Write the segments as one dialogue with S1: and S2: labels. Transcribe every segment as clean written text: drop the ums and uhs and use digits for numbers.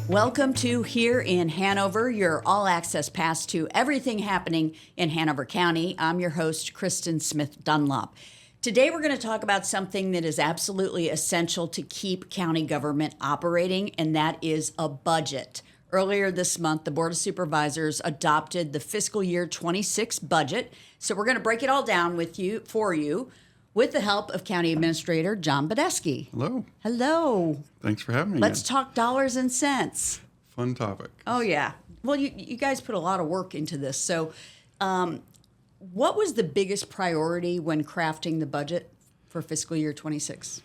S1: Welcome to Hear in Hanover, your all-access pass to everything happening in Hanover County. I'm your host, Kristen Smith Dunlop. Today we're going to talk about something that is absolutely essential to keep county government operating, and that is a budget. Earlier this month, the Board of Supervisors adopted the Fiscal Year 26 budget, so we're going to break it all down for you. With the help of County Administrator John Budesky.
S2: Hello.
S1: Hello.
S2: Thanks for having me.
S1: Let's talk dollars and cents.
S2: Fun topic.
S1: Oh, yeah. Well, you guys put a lot of work into this. So what was the biggest priority when crafting the budget for fiscal year 26?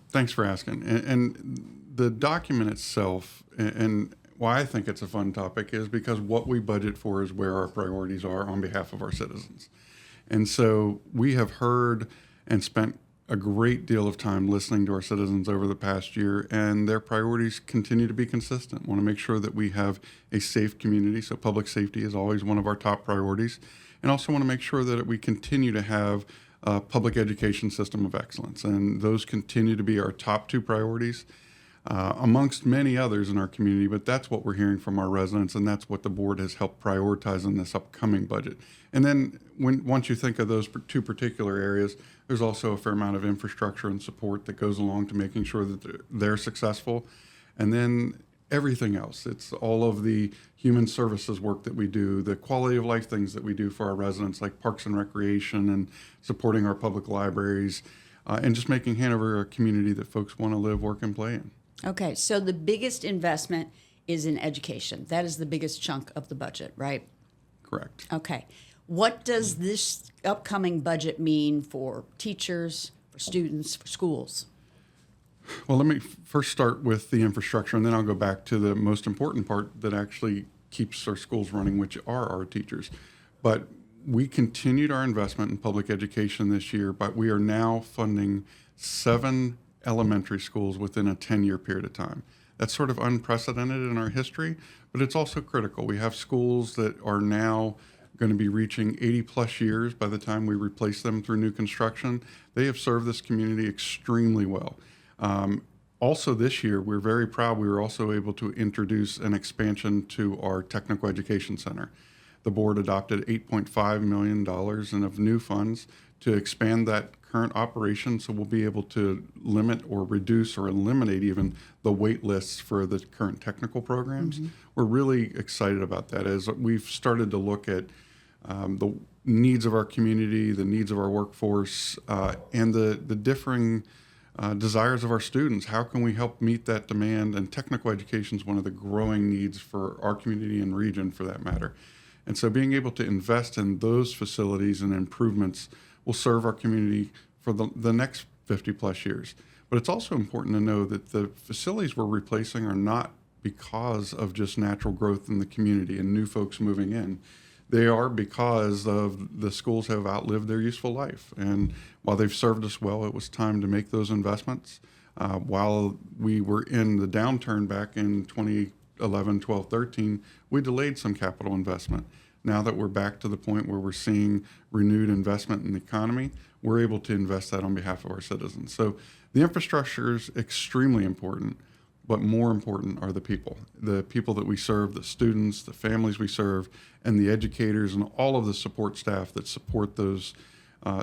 S2: Thanks for asking. And the document itself, and why I think it's a fun topic, is because what we budget for is where our priorities are on behalf of our citizens. And so we have heard and spent a great deal of time listening to our citizens over the past year, and their priorities continue to be consistent. We want to make sure that we have a safe community, so public safety is always one of our top priorities, and also want to make sure that we continue to have a public education system of excellence, and those continue to be our top two priorities, amongst many others in our community, but that's what we're hearing from our residents, and that's what the board has helped prioritize in this upcoming budget. And then once you think of those two particular areas, there's also a fair amount of infrastructure and support that goes along to making sure that they're successful. And then everything else, it's all of the human services work that we do, the quality of life things that we do for our residents, like parks and recreation and supporting our public libraries, and just making Hanover a community that folks want to live, work, and play in.
S1: Okay, so the biggest investment is in education. That is the biggest chunk of the budget, right?
S2: Correct.
S1: Okay. What does this upcoming budget mean for teachers, for students, for schools?
S2: Well, let me first start with the infrastructure, and then I'll go back to the most important part that actually keeps our schools running, which are our teachers. But we continued our investment in public education this year, but we are now funding 7 elementary schools within a 10-year period of time. That's sort of unprecedented in our history, but it's also critical. We have schools that are now going to be reaching 80 plus years by the time we replace them through new construction. They have served this community extremely well. Also this year, we're very proud we were also able to introduce an expansion to our technical education center. The board adopted $8.5 million of new funds to expand that current operation, so we'll be able to limit or reduce or eliminate even the wait lists for the current technical programs. Mm-hmm. We're really excited about that as we've started to look at the needs of our community, the needs of our workforce, and the differing desires of our students. How can we help meet that demand? And technical education is one of the growing needs for our community and region, for that matter. And so being able to invest in those facilities and improvements will serve our community for the next 50 plus years. But it's also important to know that the facilities we're replacing are not because of just natural growth in the community and new folks moving in. They are because of the schools have outlived their useful life. And while they've served us well, it was time to make those investments. While we were in the downturn back in 2011, 12, 13, we delayed some capital investment. Now that we're back to the point where we're seeing renewed investment in the economy, we're able to invest that on behalf of our citizens. So the infrastructure is extremely important, but more important are the people that we serve, the students, the families we serve, and the educators and all of the support staff that support those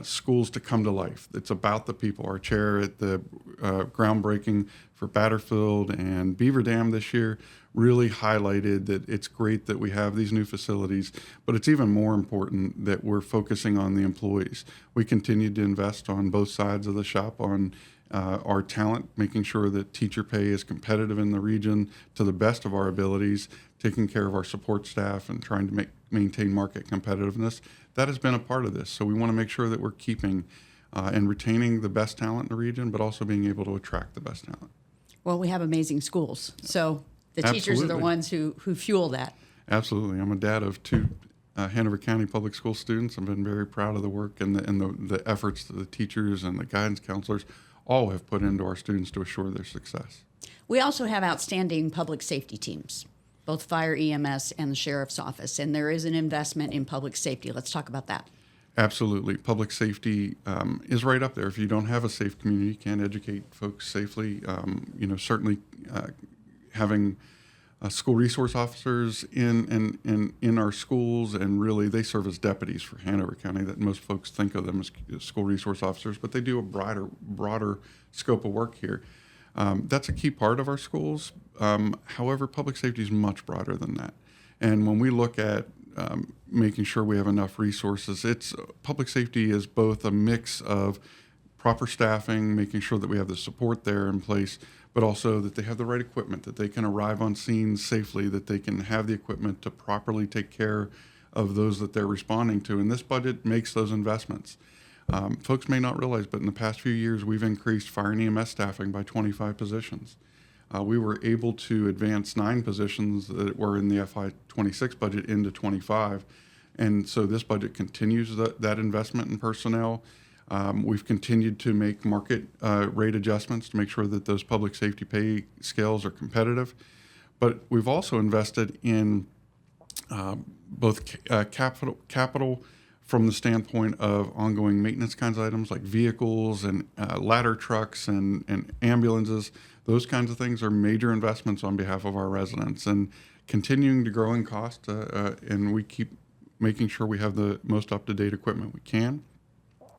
S2: schools to come to life. It's about the people. Our chair at the groundbreaking for Batterfield and Beaver Dam this year really highlighted that it's great that we have these new facilities, but it's even more important that we're focusing on the employees. We continue to invest on both sides of the shop on our talent, making sure that teacher pay is competitive in the region to the best of our abilities, taking care of our support staff and trying to maintain market competitiveness. That has been a part of this. So we want to make sure that we're keeping and retaining the best talent in the region, but also being able to attract the best talent.
S1: Well, we have amazing schools. So the teachers
S2: Absolutely.
S1: are the ones who fuel that.
S2: Absolutely. I'm a dad of 2 Hanover County public school students. I've been very proud of the work and the efforts that the teachers and the guidance counselors all have put into our students to assure their success.
S1: We also have outstanding public safety teams, both fire, EMS, and the sheriff's office, and there is an investment in public safety. Let's talk about that.
S2: Absolutely. Public safety is right up there. If you don't have a safe community, you can't educate folks safely. Certainly having school resource officers in our schools, and really they serve as deputies for Hanover County. That most folks think of them as school resource officers, but they do a broader scope of work here. That's a key part of our schools. However, public safety is much broader than that. And when we look at making sure we have enough resources, public safety is both a mix of proper staffing, making sure that we have the support there in place, but also that they have the right equipment, that they can arrive on scene safely, that they can have the equipment to properly take care of those that they're responding to. And this budget makes those investments. Folks may not realize, but in the past few years, we've increased fire and EMS staffing by 25 positions. We were able to advance 9 positions that were in the FY26 budget into 25. And so this budget continues that investment in personnel. We've continued to make market rate adjustments to make sure that those public safety pay scales are competitive. But we've also invested in both capital from the standpoint of ongoing maintenance kinds of items like vehicles and ladder trucks and ambulances. Those kinds of things are major investments on behalf of our residents, and continuing to grow in cost, and we keep making sure we have the most up-to-date equipment we can.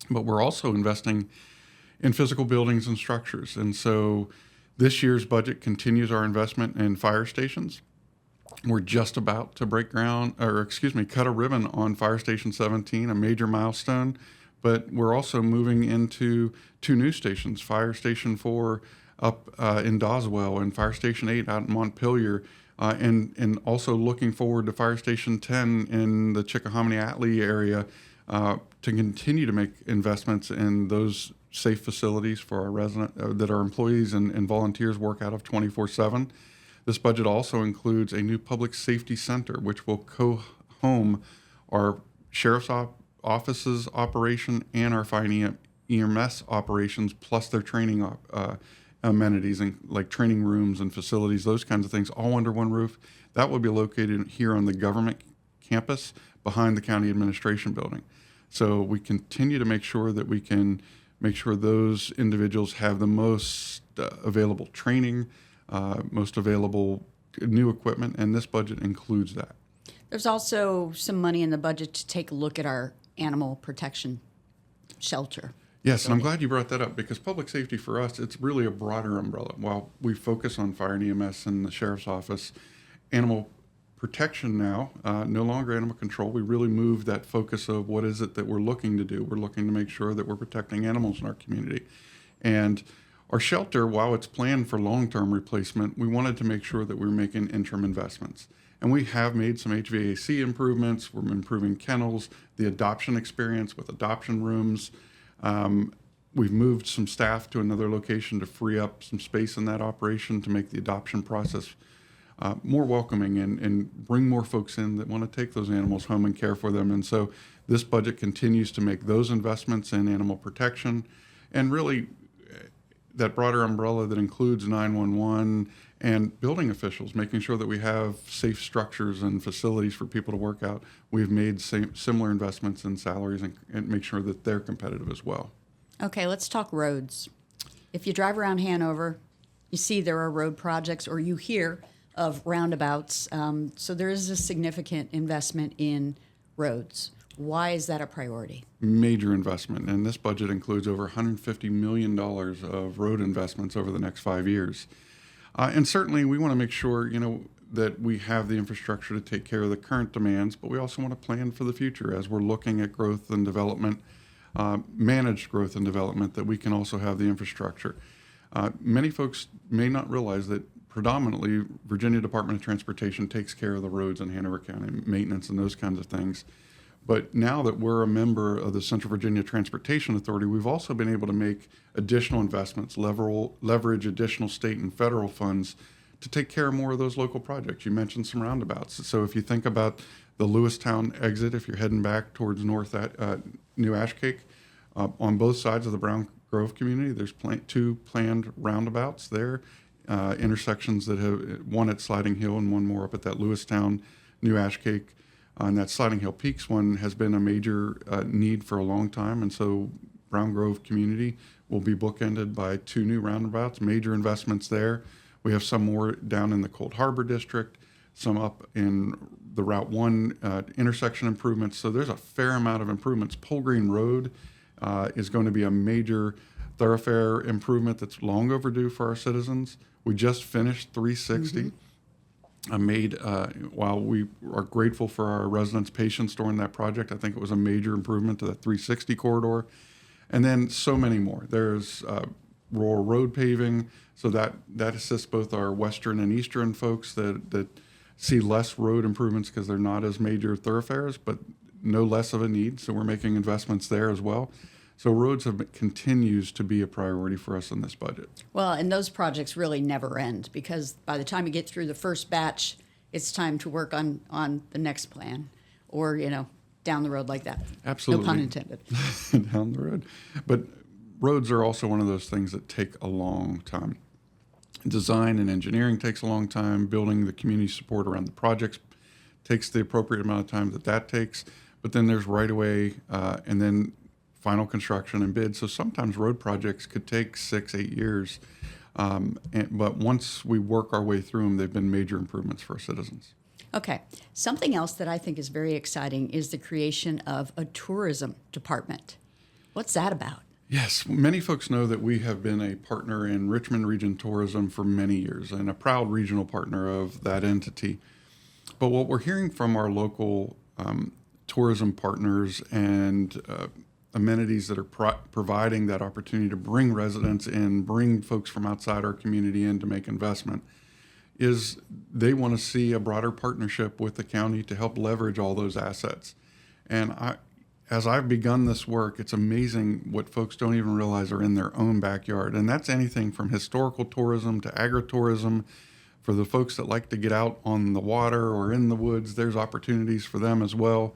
S2: But we're also investing in physical buildings and structures. And so this year's budget continues our investment in fire stations. We're just about to cut a ribbon on Fire Station 17, a major milestone. But we're also moving into 2 new stations, Fire Station 4 up in Doswell and Fire Station 8 out in Montpelier, and also looking forward to Fire Station 10 in the Chickahominy-Atlee area, to continue to make investments in those safe facilities for our that our employees and volunteers work out of 24/7. This budget also includes a new public safety center, which will co-home our sheriff's office's operation and our fire and EMS operations, plus their training amenities and like training rooms and facilities, those kinds of things, all under one roof. That will be located here on the government campus behind the county administration building. So we continue to make sure that we can make sure those individuals have the most available training, most available new equipment, and this budget includes that.
S1: There's also some money in the budget to take a look at our animal protection shelter.
S2: Yes, and I'm glad you brought that up, because public safety for us, it's really a broader umbrella. While we focus on fire and EMS and the sheriff's office, animal protection now, no longer animal control. We really moved that focus of what is it that we're looking to do. We're looking to make sure that we're protecting animals in our community. And our shelter, while it's planned for long-term replacement, we wanted to make sure that we were making interim investments. And we have made some HVAC improvements. We're improving kennels, the adoption experience with adoption rooms. We've moved some staff to another location to free up some space in that operation to make the adoption process more welcoming and bring more folks in that want to take those animals home and care for them. And so this budget continues to make those investments in animal protection, and really that broader umbrella that includes 911 and building officials, making sure that we have safe structures and facilities for people to work out. We've made similar investments in salaries and make sure that they're competitive as well.
S1: Okay, let's talk roads. If you drive around Hanover, you see there are road projects, or you hear of roundabouts. So there is a significant investment in roads. Why is that a priority?
S2: Major investment, and this budget includes over $150 million of road investments over the next 5 years. And certainly we want to make sure, that we have the infrastructure to take care of the current demands, but we also want to plan for the future as we're looking at growth and development, managed growth and development, that we can also have the infrastructure. Many folks may not realize that predominantly Virginia Department of Transportation takes care of the roads in Hanover County, maintenance and those kinds of things. But now that we're a member of the Central Virginia Transportation Authority, we've also been able to make additional investments, leverage additional state and federal funds to take care of more of those local projects. You mentioned some roundabouts. So if you think about the Lewistown exit, if you're heading back towards north at New Ashcake, on both sides of the Brown Grove community, there's 2 planned roundabouts there, intersections that have one at Sliding Hill and one more up at that Lewistown, New Ashcake. And that Sliding Hill Peaks one has been a major need for a long time. And so Brown Grove community will be bookended by 2 new roundabouts, major investments there. We have some more down in the Cold Harbor District, some up in the Route 1 intersection improvements. So there's a fair amount of improvements. Pole Green Road is going to be a major thoroughfare improvement that's long overdue for our citizens. We just finished 360. While we are grateful for our residents' patience during that project, I think it was a major improvement to the 360 corridor. And then so many more. There's rural road paving, so that assists both our western and eastern folks that see less road improvements because they're not as major thoroughfares, but no less of a need. So we're making investments there as well. So roads continues to be a priority for us in this budget.
S1: Well, and those projects really never end because by the time you get through the first batch, it's time to work on the next plan or, down the road like that.
S2: Absolutely.
S1: No pun intended.
S2: Down the road. But roads are also one of those things that take a long time. Design and engineering takes a long time. Building the community support around the projects takes the appropriate amount of time that takes. But then there's right-of-way and then final construction and bid. So sometimes road projects could take 6-8 years. But once we work our way through them, they've been major improvements for our citizens.
S1: Okay. Something else that I think is very exciting is the creation of a tourism department. What's that about?
S2: Yes, many folks know that we have been a partner in Richmond Region Tourism for many years and a proud regional partner of that entity. But what we're hearing from our local tourism partners and amenities that are providing that opportunity to bring residents in, bring folks from outside our community in to make investment, is they want to see a broader partnership with the county to help leverage all those assets. And as I've begun this work, it's amazing what folks don't even realize are in their own backyard. And that's anything from historical tourism to agritourism. For the folks that like to get out on the water or in the woods, there's opportunities for them as well.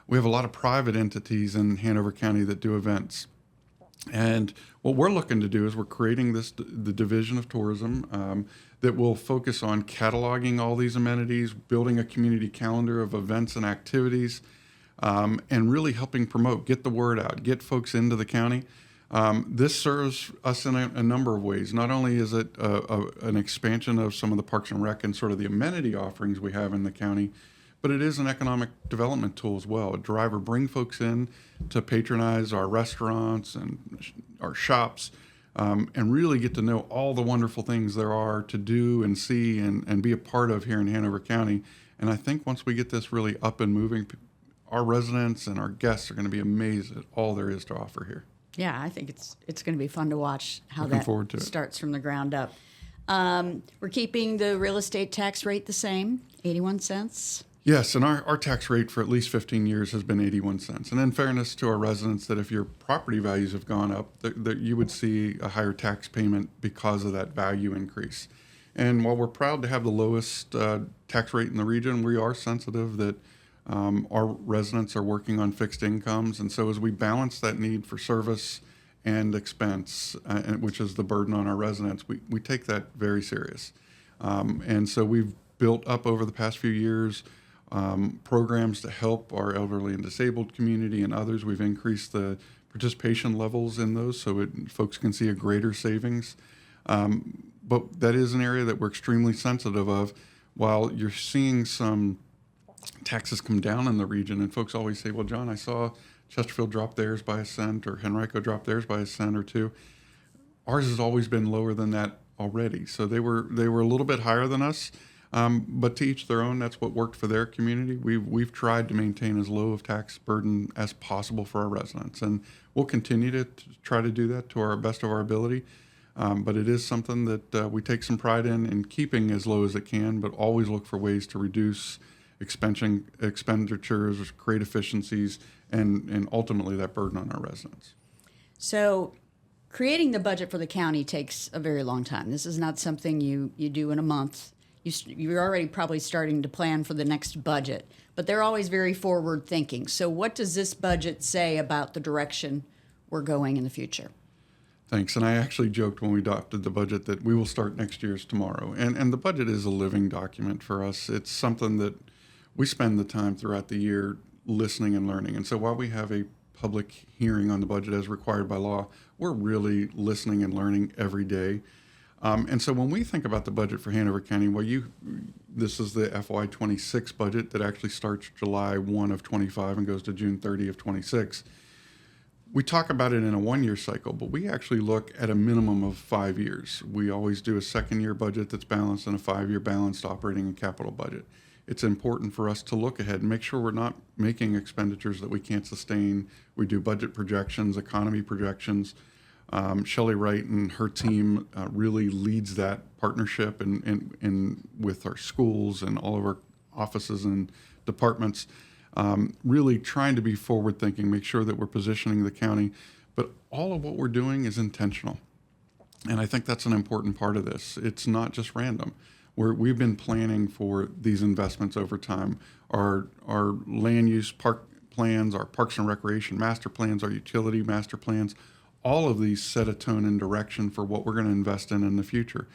S2: We have a lot of private entities in Hanover County that do events. And what we're looking to do is we're creating the Division of Tourism that will focus on cataloging all these amenities, building a community calendar of events and activities, and really helping promote, get the word out, get folks into the county. This serves us in a number of ways. Not only is it an expansion of some of the Parks and Rec and sort of the amenity offerings we have in the county, but it is an economic development tool as well. A driver bring folks in to patronize our restaurants and our shops and really get to know all the wonderful things there are to do and see and be a part of here in Hanover County. And I think once we get this really up and moving, our residents and our guests are going to be amazed at all there is to offer here.
S1: Yeah, I think it's going to be fun to watch how
S2: Looking
S1: that
S2: forward to it.
S1: Starts from the ground up. We're keeping the real estate tax rate the same, 81 cents.
S2: Yes, and our tax rate for at least 15 years has been 81 cents. And in fairness to our residents, that if your property values have gone up, that you would see a higher tax payment because of that value increase. And while we're proud to have the lowest tax rate in the region, we are sensitive that our residents are working on fixed incomes. And so as we balance that need for service and expense, which is the burden on our residents, we take that very serious. And so we've built up over the past few years programs to help our elderly and disabled community and others. We've increased the participation levels in those so folks can see a greater savings. But that is an area that we're extremely sensitive of. While you're seeing some taxes come down in the region, and folks always say, well, John, I saw Chesterfield drop theirs by a cent or Henrico drop theirs by a cent or two. Ours has always been lower than that already. So they were a little bit higher than us. But to each their own, that's what worked for their community. We've tried to maintain as low of tax burden as possible for our residents, and we'll continue to try to do that to our best of our ability. But it is something that we take some pride in keeping as low as it can, but always look for ways to reduce expenditures, create efficiencies, and ultimately that burden on our residents.
S1: So creating the budget for the county takes a very long time. This is not something you do in a month. You're already probably starting to plan for the next budget, but they're always very forward thinking. So what does this budget say about the direction we're going in the future?
S2: Thanks. And I actually joked when we adopted the budget that we will start next year's tomorrow. And the budget is a living document for us. It's something that we spend the time throughout the year listening and learning. And so while we have a public hearing on the budget as required by law, we're really listening and learning every day. And so when we think about the budget for Hanover County, this is the FY26 budget that actually starts July 1 of 25 and goes to June 30 of 26. We talk about it in a 1-year cycle, but we actually look at a minimum of 5 years. We always do a second-year budget that's balanced and a 5-year balanced operating and capital budget. It's important for us to look ahead and make sure we're not making expenditures that we can't sustain. We do budget projections, economy projections. Shelley Wright and her team really leads that partnership and with our schools and all of our offices and departments, really trying to be forward thinking, make sure that we're positioning the county. But all of what we're doing is intentional. And I think that's an important part of this. It's not just random. We've been planning for these investments over time. Our land use park plans, our parks and recreation master plans, our utility master plans, all of these set a tone and direction for what we're going to invest in the future.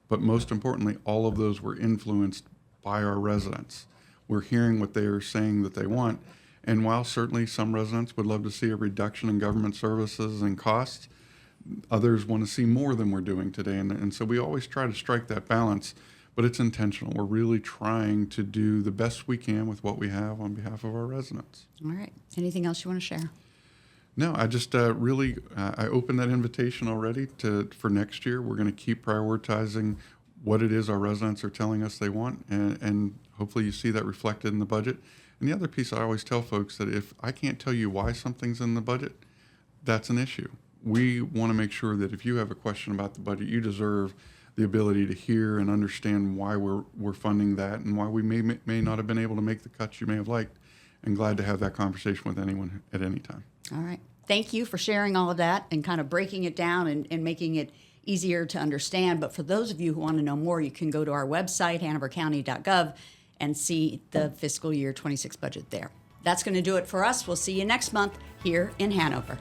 S2: But most importantly, all of those were influenced by our residents. We're hearing what they are saying that they want. And while certainly some residents would love to see a reduction in government services and costs, others want to see more than we're doing today. And so we always try to strike that balance, but it's intentional. We're really trying to do the best we can with what we have on behalf of our residents.
S1: All right. Anything else you want to share?
S2: No, I just really I opened that invitation already for next year. We're going to keep prioritizing what it is our residents are telling us they want, and hopefully you see that reflected in the budget. And the other piece I always tell folks that if I can't tell you why something's in the budget, that's an issue. We want to make sure that if you have a question about the budget, you deserve the ability to hear and understand why we're funding that and why we may not have been able to make the cuts you may have liked. And glad to have that conversation with anyone at any time.
S1: All right. Thank you for sharing all of that and kind of breaking it down and making it easier to understand. But for those of you who want to know more, you can go to our website, hanovercounty.gov, and see the fiscal year 26 budget there. That's going to do it for us. We'll see you next month here in Hanover.